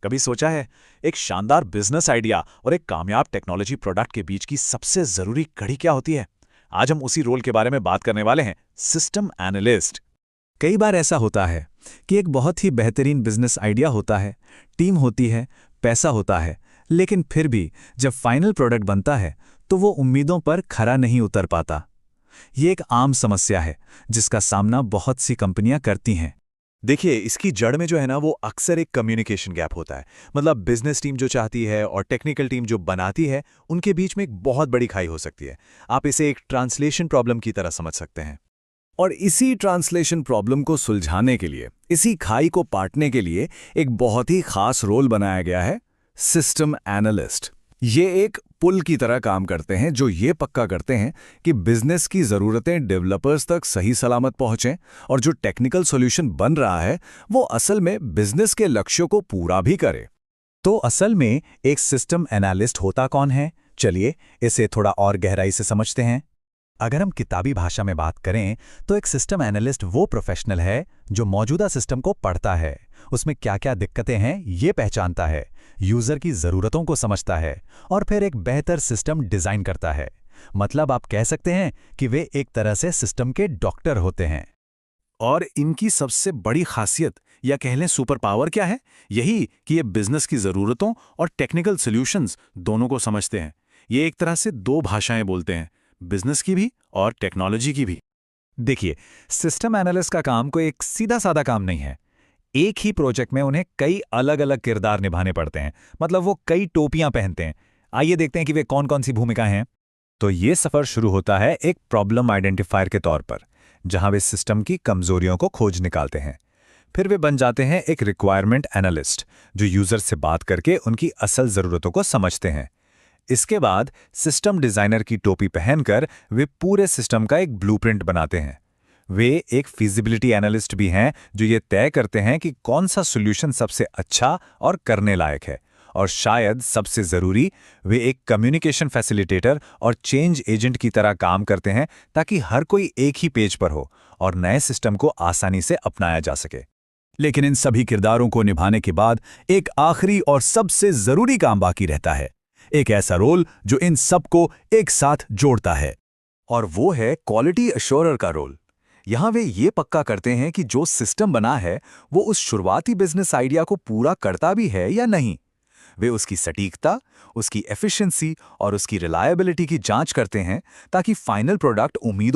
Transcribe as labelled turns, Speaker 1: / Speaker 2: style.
Speaker 1: कभी सोचा है, एक शानदार बिजनेस आइडिया और एक कामयाब टेक्नोलॉजी प्रोडक्ट के बीच की सबसे जरूरी कड़ी क्या होती है? आज हम उसी रोल के बारे में बात करने वाले हैं, सिस्टम एनालिस्ट।
Speaker 2: कई बार ऐसा होता है कि एक बहुत ही बेहतरीन बिजनेस आइडिया होता है, टीम होती है, पैसा होता है, लेकिन फिर भी जब फाइनल प्रोडक्ट बनता है तो वो उम्मीदों पर खरा नहीं उतर पाता। ये एक आम समस्या है जिसका सामना बहुत सी कंपनियां करती हैं।
Speaker 1: देखिए, इसकी जड़ में जो है ना, वो अक्सर एक कम्युनिकेशन गैप होता है। मतलब बिजनेस टीम जो चाहती है और टेक्निकल टीम जो बनाती है, उनके बीच में एक बहुत बड़ी खाई हो सकती है। आप इसे एक ट्रांसलेशन प्रॉब्लम की तरह समझ सकते हैं।
Speaker 2: और इसी ट्रांसलेशन प्रॉब्लम को सुलझाने के लिए, इसी खाई को पाटने के लिए एक बहुत ही खास रोल बनाया गया है, सिस्टम एनालिस्ट। ये एक पुल की तरह काम करते हैं जो ये पक्का करते हैं कि बिजनेस की ज़रूरतें डेवलपर्स तक सही सलामत पहुंचें और जो टेक्निकल सॉल्यूशन बन रहा है वो असल में बिजनेस के लक्ष्यों को पूरा भी करे। तो असल में एक सिस्टम एनालिस्ट होता कौन है? चलिए इसे थोड़ा और गहराई से समझते हैं। अगर हम किताबी भाषा में बात करें तो एक सिस्टम एनालिस्ट वो प्रोफेशनल है जो मौजूदा सिस्टम को पढ़ता है, उसमें क्या क्या दिक्कतें हैं ये पहचानता है, यूजर की ज़रूरतों को समझता है और फिर एक बेहतर सिस्टम डिज़ाइन करता है। मतलब आप कह सकते हैं कि वे एक तरह से सिस्टम के डॉक्टर होते हैं।
Speaker 1: और इनकी सबसे बड़ी खासियत या कह लें सुपर पावर क्या है? यही कि ये बिजनेस की ज़रूरतों और टेक्निकल सॉल्यूशंस दोनों को समझते हैं। ये एक तरह से दो भाषाएं बोलते हैं, बिजनेस की भी और टेक्नोलॉजी की भी।
Speaker 2: देखिए, सिस्टम एनालिस्ट का काम कोई एक सीधा साधा काम नहीं है। एक ही प्रोजेक्ट में उन्हें कई अलग अलग किरदार निभाने पड़ते हैं। मतलब वो कई टोपियां पहनते हैं। आइए देखते हैं कि वे कौन कौन सी भूमिकाएं हैं। तो ये सफर शुरू होता है एक प्रॉब्लम आइडेंटिफायर के तौर पर, जहां वे सिस्टम की कमजोरियों को खोज निकालते हैं। फिर वे बन जाते हैं एक रिक्वायरमेंट एनालिस्ट, जो यूजर से बात करके उनकी असल जरूरतों को समझते हैं। इसके बाद सिस्टम डिजाइनर की टोपी पहनकर वे पूरे सिस्टम का एक ब्लूप्रिंट बनाते हैं। वे एक फिजिबिलिटी एनालिस्ट भी हैं जो ये तय करते हैं कि कौन सा सॉल्यूशन सबसे अच्छा और करने लायक है। और शायद सबसे जरूरी, वे एक कम्युनिकेशन फैसिलिटेटर और चेंज एजेंट की तरह काम करते हैं ताकि हर कोई एक ही पेज पर हो और नए सिस्टम को आसानी से अपनाया जा सके। लेकिन इन सभी किरदारों को निभाने के बाद एक आखिरी और सबसे जरूरी काम बाकी रहता है, एक ऐसा रोल जो इन सबको एक साथ जोड़ता है। और वो है क्वालिटी अश्योरर का रोल। यहां वे ये पक्का करते हैं कि जो सिस्टम बना है वो उस शुरुआती बिजनेस आइडिया को पूरा करता भी है या नहीं। वे उसकी सटीकता, उसकी एफिशिएंसी और उसकी रिलायबिलिटी की जांच करते हैं ताकि फाइनल प्रोडक्ट उम्मीदों